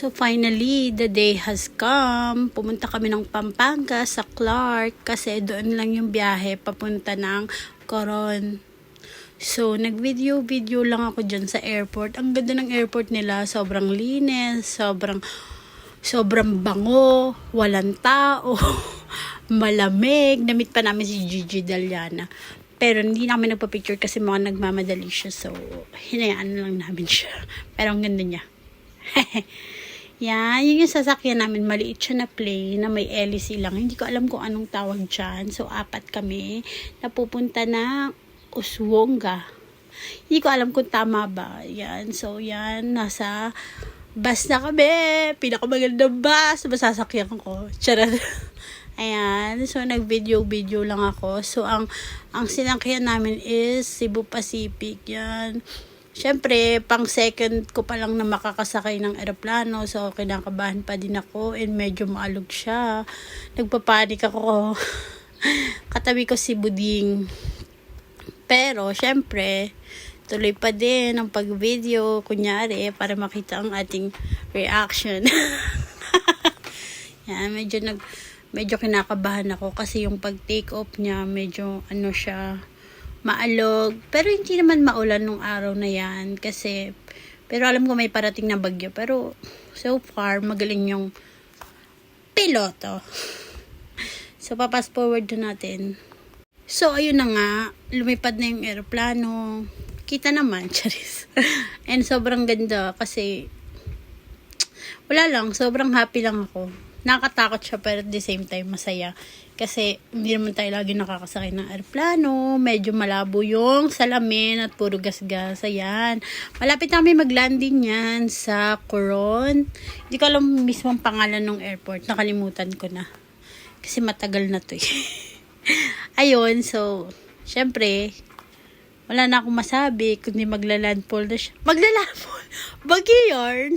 So finally, the day has come. Pumunta kami ng Pampanga sa Clark kasi doon lang yung biyahe papunta ng Coron. So nag-video lang ako dyan sa airport. Ang ganda ng airport nila, sobrang linis, sobrang bango, walang tao, malamig. Namit pa namin si Gigi Daliana. Pero hindi namin nagpa-picture kasi mga nagmamadali siya. So hinayaan lang namin siya. Pero ang ganda niya. Yan, yun yung sasakyan namin. Maliit siya na plane na may hélice lang. Hindi ko alam kung anong tawag dyan. So, 4 kami na pupunta na Uswonga. Hindi ko alam kung tama ba. Yan, so yan, nasa bus na kami. Pinakamagandang bus. Masasakyan ko. Charot. Ayan, so nag-video lang ako. So, ang sinakyan namin is Cebu Pacific. Yan. Siyempre, pang second ko pa lang na makakasakay ng eroplano. So, kinakabahan pa din ako. And medyo maalog siya. Nagpapanik ako. Katabi ko si Buding. Pero, siyempre, tuloy pa din ang pag-video. Kunyari, para makita ang ating reaction. Yan, medyo kinakabahan ako. Kasi yung pag-take off niya, medyo siya, maalog. Pero hindi naman maulan nung araw na yan. Pero alam ko may parating na bagyo. Pero so far, magaling yung piloto. So, papas forward na natin. So, ayun na nga. Lumipad na yung aeroplano. Kita naman, charis. And sobrang ganda kasi wala lang. Sobrang happy lang ako. Nakatakot siya pero at the same time masaya. Kasi hindi naman tayo lagi nakakasakay ng aeroplano. Medyo malabo yung salamin at puro gas-gas. Ayan. Malapit namin mag-landing yan sa Coron. Hindi ko alam mismo ang pangalan ng airport. Nakalimutan ko na. Kasi matagal na to eh. Ayun. So, syempre, wala na akong masabi kundi magla-landfall na siya. Magla-landfall? Bagyo yarn.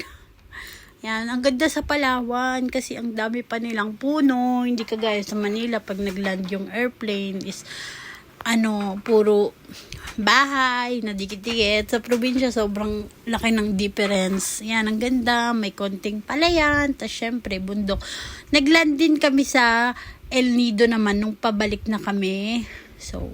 Yan, ang ganda sa Palawan kasi ang dami pa nilang puno. Hindi kagaya sa Manila pag nagland yung airplane is puro bahay na dikit-dikit. Sa probinsya sobrang laki ng difference. Yan, ang ganda. May konting palayan. Tapos syempre bundok. Nagland din kami sa El Nido naman nung pabalik na kami. So,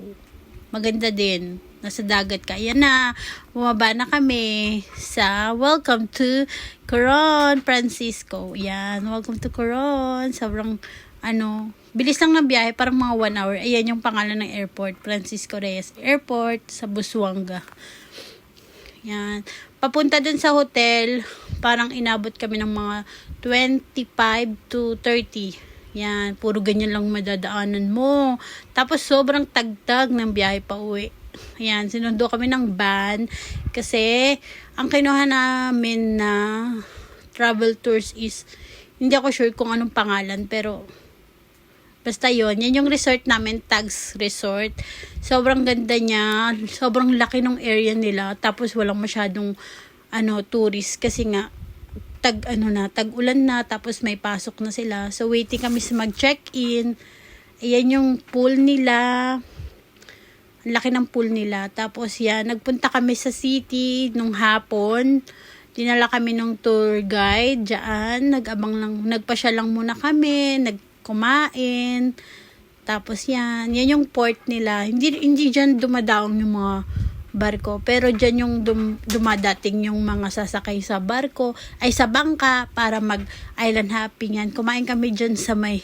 maganda din. Nasa dagat ka. Yan na. Bumaba na kami sa Welcome to Coron, Francisco. Yan. Welcome to Coron. Sobrang, bilis lang ng biyahe. Parang mga 1 hour. Ayan yung pangalan ng airport. Francisco Reyes Airport sa Busuanga. Yan. Papunta dun sa hotel, parang inabot kami ng mga 25 to 30. Yan. Puro ganyan lang madadaanan mo. Tapos sobrang tagtag ng biyahe pa uwi. Ayan, sinundo kami ng van kasi ang kinuha namin na travel tours is hindi ako sure kung anong pangalan pero basta yan yung resort namin, Tags Resort. Sobrang ganda niya, sobrang laki ng area nila tapos walang masyadong tourist kasi nga tag-ulan na tapos may pasok na sila. So waiting kami sa mag-check-in. Ayan yung pool nila. Ang laki ng pool nila. Tapos yan, nagpunta kami sa city nung hapon. Dinala kami ng tour guide dyan. Nagpasya lang muna kami. Nagkumain. Tapos yan yung port nila. Hindi dyan dumadaong yung mga barko. Pero dyan yung dumadating yung mga sasakay sa barko. Ay sa bangka para mag-island hopping yan. Kumain kami dyan sa may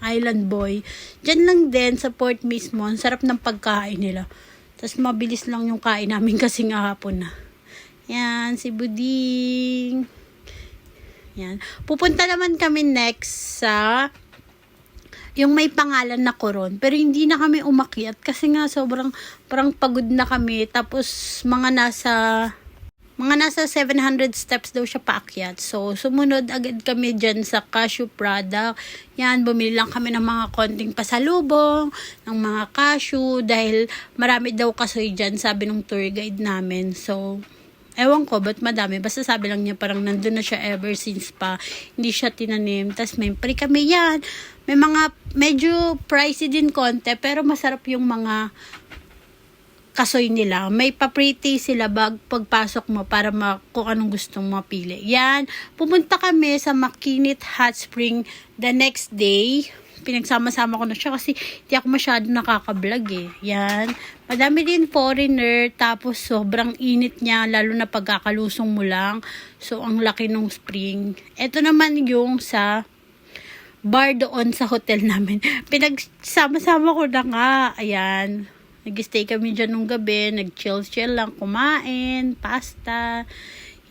Island Boy. Dyan lang din sa port mismo. Ang sarap ng pagkain nila. Tapos mabilis lang yung kain namin kasi nga hapon na. Yan, si Buding. Yan. Pupunta naman kami next sa yung may pangalan na Coron. Pero hindi na kami umakyat kasi nga sobrang parang pagod na kami. Tapos mga nasa 700 steps daw siya paakyat. So, sumunod agad kami dyan sa cashew product. Yan, bumili lang kami ng mga konting pasalubong, ng mga cashew, dahil marami daw kasoy dyan, sabi ng tour guide namin. So, ewan ko, ba't madami? Basta sabi lang niya, parang nandun na siya ever since pa. Hindi siya tinanim. Tapos may free kami yan. May mga medyo pricey din konti, pero masarap yung mga kasoy nila. May pa-pretty sila pagpasok mo para kung anong gustong mapili. Yan. Pumunta kami sa Makinit Hot Spring the next day. Pinagsama-sama ko na siya kasi hindi ako masyado nakaka-vlog eh. Yan. Madami din foreigner. Tapos sobrang init niya lalo na pagkakalusong mo lang. So ang laki ng spring. Ito naman yung sa bar doon sa hotel namin. Pinagsama-sama ko na nga. Ayan. Nag-stay kami dyan nung gabi, nag-chill-chill lang, kumain, pasta,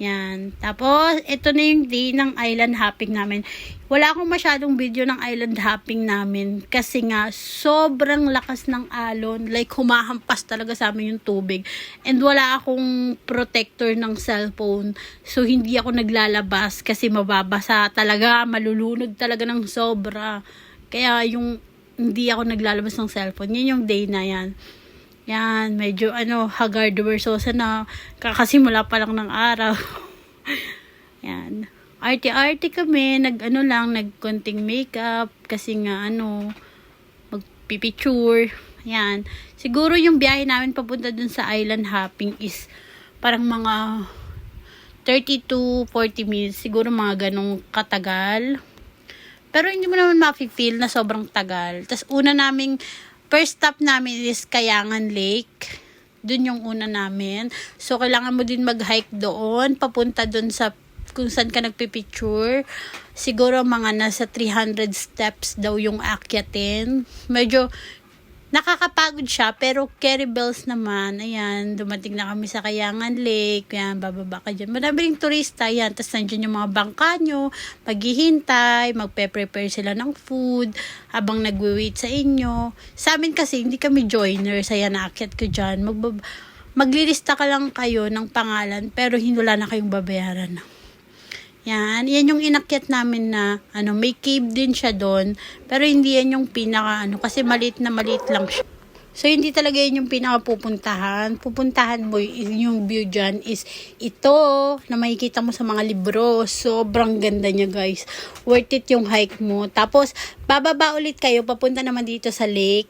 yan. Tapos, ito na yung day ng island hopping namin. Wala akong masyadong video ng island hopping namin kasi nga, sobrang lakas ng alon. Like, humahampas talaga sa amin yung tubig. And wala akong protector ng cellphone. So, hindi ako naglalabas kasi mababasa talaga, malulunod talaga ng sobra. Kaya, hindi ako naglalabas ng cellphone. Yan yung day na yan. Yan, medyo haggard versosa na kakasimula pa lang ng araw. Yan. Arte-arte kami, nagkonting makeup kasi nga magpipicture. Yan. Siguro yung biyahe namin papunta dun sa island hopping is parang mga 30 to 40 minutes. Siguro mga ganong katagal. Pero hindi mo naman ma-feel na sobrang tagal. Tapos first stop namin is Kayangan Lake. Doon yung una namin. So, kailangan mo din mag-hike doon. Papunta doon sa kung saan ka nagpipicture. Siguro mga nasa 300 steps daw yung aakyatin. Medyo nakakapagod siya, pero carry bells naman. Ayan, dumating na kami sa Kayangan Lake. Ayan, bababa ka dyan. Marami ring turista. Ayan, tapos nandiyan yung mga bangka nyo. Maghihintay, magpe-prepare sila ng food habang nagwe-wait sa inyo. Sa amin kasi, hindi kami joiners. Ayan, naakyat ko dyan. Maglilista ka lang kayo ng pangalan, pero wala na kayong babayaran. Yan yung inakyat namin na, may cave din siya doon, pero hindi yan yung pinaka, kasi maliit lang siya. So, hindi talaga yun yung pinaka pupuntahan. Pupuntahan mo, yung view dyan is ito, na makikita mo sa mga libro. Sobrang ganda niya, guys. Worth it yung hike mo. Tapos, bababa ulit kayo, papunta naman dito sa lake,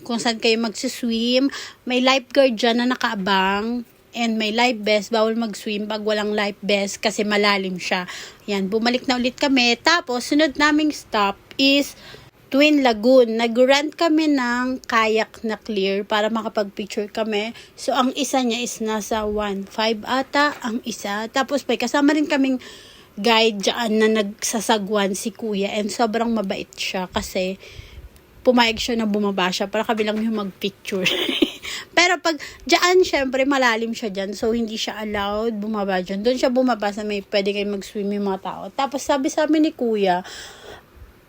kung saan kayo magsiswim. May lifeguard dyan na nakaabang. And may life vest, bawal mag-swim pag walang life vest kasi malalim siya. Yan, bumalik na ulit kami. Tapos, sunod naming stop is Twin Lagoon. Nag-rent kami ng kayak na clear para makapag-picture kami. So, ang isa niya is nasa 1.5 ata, ang isa. Tapos, may kasama rin kaming guide dyan na nagsasagwan si Kuya. And sobrang mabait siya kasi pumayag siya na bumaba siya para kami lang yung mag-picture. Pero pag dyan, syempre, malalim siya dyan. So, hindi siya allowed bumaba dyan. Doon siya bumaba sa pwede kayo mag-swim yung mga tao. Tapos, sabi ni Kuya,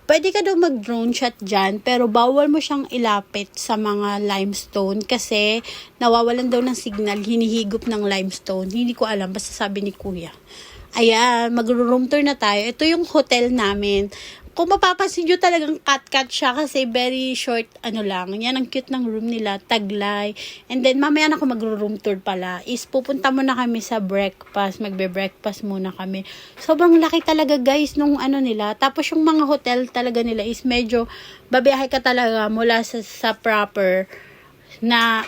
pwede ka daw mag-drone shot dyan, pero bawal mo siyang ilapit sa mga limestone kasi nawawalan daw ng signal, hinihigop ng limestone. Hindi ko alam, basta sabi ni Kuya. Ayan, mag-room tour na tayo. Ito yung hotel namin. Kung mapapansin nyo, talagang cut siya kasi very short, lang. Yan, ang cute ng room nila, Taglay. And then, mamaya na ako mag-room tour pala, is pupunta muna kami sa breakfast, magbe-breakfast muna kami. Sobrang laki talaga, guys, nung nila. Tapos, yung mga hotel talaga nila is medyo, babiyahe ka talaga mula sa proper na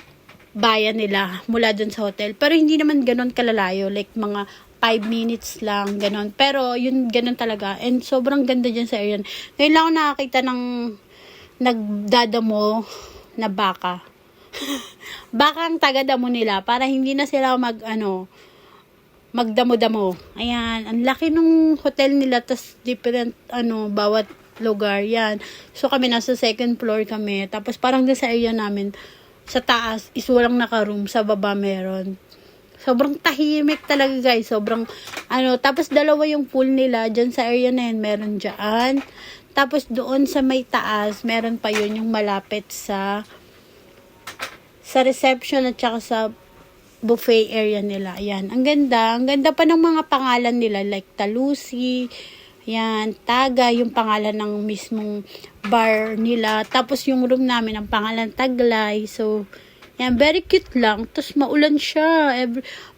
bayan nila, mula dun sa hotel. Pero, hindi naman ganun kalalayo, like mga 5 minutes lang, ganon. Pero, yun, ganon talaga. And, sobrang ganda dyan sa area. Ngayon lang ako nakakita ng nagdadamo na baka. Baka ang taga-damo nila para hindi na sila magdamo-damo. Ayan. Ang laki ng hotel nila. Tas, different, bawat lugar. Yan. So, kami nasa second floor kami. Tapos, parang sa area namin, sa taas, is walang naka-room. Sa baba meron. Sobrang tahimik talaga, guys. Sobrang, tapos dalawa yung pool nila. Dyan sa area na yun, meron dyan. Tapos doon sa may taas, meron pa yun yung malapit sa reception at saka sa buffet area nila. Ayan, ang ganda. Ang ganda pa ng mga pangalan nila. Like Talusi, ayan, Taga, yung pangalan ng mismong bar nila. Tapos yung room namin, ang pangalan Taglay. So, yan, very cute lang. Tapos, maulan siya.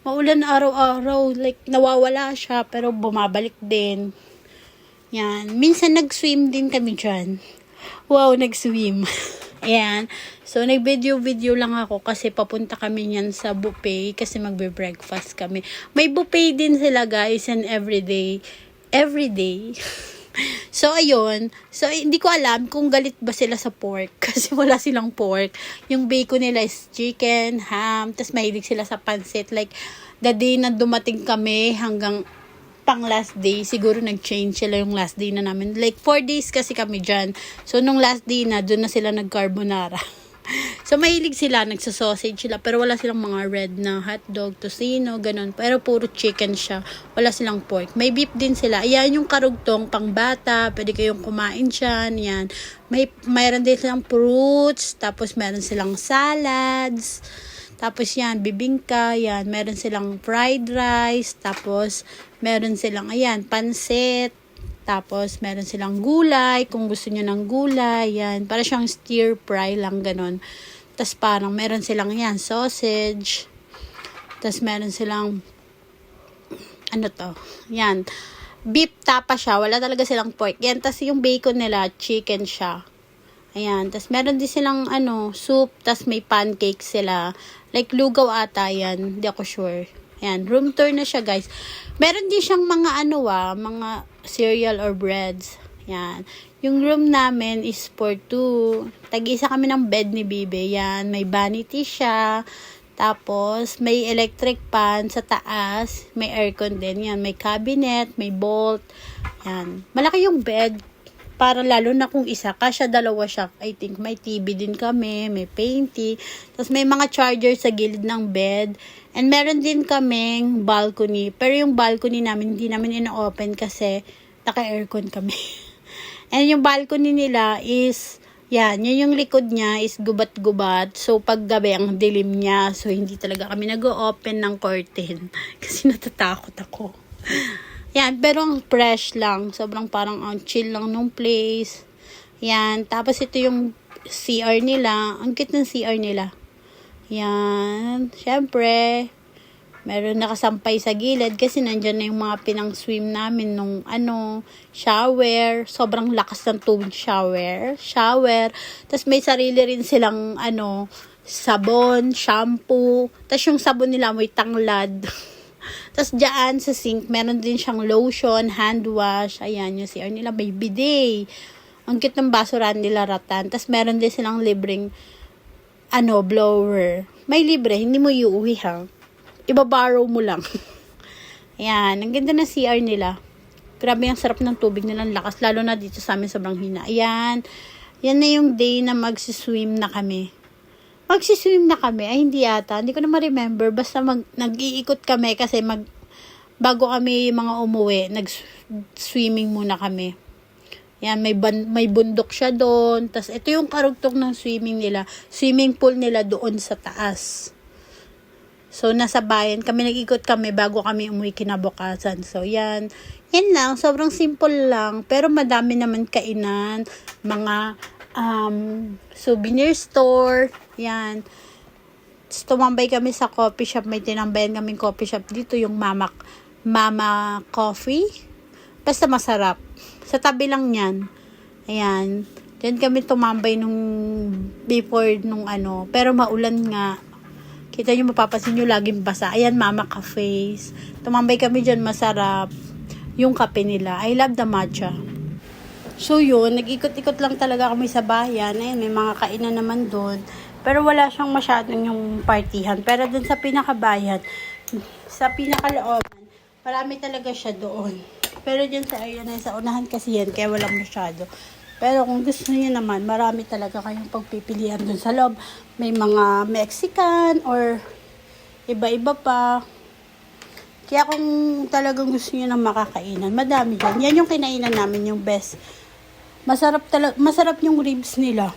Maulan araw-araw. Like, nawawala siya. Pero, bumabalik din. Yan. Minsan, nag-swim din kami dyan. Wow, nag-swim. Ayan. So, nag-video lang ako kasi papunta kami niyan sa buffet kasi magbe-breakfast kami. May buffet din sila guys and everyday. Everyday. So, ayun. So, hindi ko alam kung galit ba sila sa pork kasi wala silang pork. Yung bacon nila is chicken, ham, tas mahilig sila sa pansit. Like, the day na dumating kami hanggang pang last day, siguro nag-change sila yung last day na namin. Like, 4 days kasi kami dyan. So, nung last day na, doon na sila nag-carbonara. So, mahilig sila, nagsasausage sila, pero wala silang mga red na hotdog, tocino, ganun. Pero puro chicken siya. Wala silang pork. May beef din sila. Ayan yung karugtong pang bata. Pwede kayong kumain dyan. Yan. Mayroon din silang fruits. Tapos, meron silang salads. Tapos yan, bibingka, yan, meron silang fried rice, tapos meron silang, ayan, pansit, tapos meron silang gulay, kung gusto nyo ng gulay, yan, para siyang stir fry lang, ganon. Tapos parang meron silang, yan, sausage, tapos meron silang, ano to, yan, beef tapa siya, wala talaga silang pork, yan, tapos yung bacon nila, chicken siya. Ayan. Tapos, meron din silang, soup. Tapos, may pancake sila. Like, lugaw ata yan. Hindi ako sure. Ayan. Room tour na siya, guys. Meron din siyang mga, mga cereal or breads. Ayan. Yung room namin is for 2. Tag-isa kami ng bed ni Bibe. Ayan. May vanity siya. Tapos, may electric fan sa taas. May aircon din. Yan. May cabinet. May bolt. Yan. Malaki yung bed. Para lalo na kung isa, kasya dalawa siya. I think may TV din kami, may painting. Tapos may mga charger sa gilid ng bed. And meron din kaming balcony. Pero yung balcony namin, hindi namin ina-open kasi naka-aircon kami. And yung balcony nila is, yan, yun yung likod niya is gubat-gubat. So pag gabi ang dilim niya. So hindi talaga kami nag-open ng curtain. Kasi natatakot ako. Yan, pero ang fresh lang. Sobrang parang ang chill lang nung place. Yan, tapos ito yung CR nila. Ang cute ng CR nila. Yan, syempre, meron nakasampay sa gilid kasi nandyan na yung mga pinang-swim namin nung shower. Sobrang lakas ng tubig shower. Tapos may sarili rin silang sabon, shampoo. Tapos yung sabon nila may tanglad. Tapos dyan sa sink, meron din siyang lotion, hand wash. Ayan, yung CR nila, may bidet. Ang cute ng basurahan nila ratan. Tapos meron din silang libreng, blower. May libre, hindi mo iuwi ha. Ibaborrow mo lang. Ayan, ang ganda ng CR nila. Grabe ang sarap ng tubig nilang lakas. Lalo na dito sa amin, sobrang hina. Ayan, yan na yung day na magsiswim na kami. Magsiswim na kami. Ay, hindi yata. Hindi ko na ma-remember. Basta nag-iikot kami kasi bago kami mga umuwi, nag-swimming muna kami. Yan, may bundok siya doon. Tapos, ito yung karugtong ng swimming nila. Swimming pool nila doon sa taas. So, nasa bayan. Nag-ikot kami bago kami umuwi kinabukasan. So, yan. Yan lang. Sobrang simple lang. Pero madami naman kainan. Mga souvenir store. Yan. Tumambay kami sa coffee shop. May tinambayan kaming coffee shop dito. Yung Mama Coffee. Basta masarap. Sa tabi lang yan. Ayan. Diyan kami tumambay before pero maulan nga. Kita nyo, mapapasin nyo laging basa. Ayan, Mama Cafes. Tumambay kami dyan, masarap. Yung kape nila. I love the matcha. So yun, nag-ikot-ikot lang talaga kami sa bayan. Ayan, may mga kainan naman doon. Pero wala siyang masyadong yung partihan. Pero doon sa pinakabayan, sa pinakalooban, marami talaga siya doon. Pero dyan sa area na sa unahan kasi yan, kaya walang masyado. Pero kung gusto niyo naman, marami talaga kayong pagpipilian doon sa loob. May mga Mexican or iba-iba pa. Kaya kung talagang gusto niyo ng makakainan, madami dyan. Yan yung kinainan namin, yung best. Masarap yung ribs nila.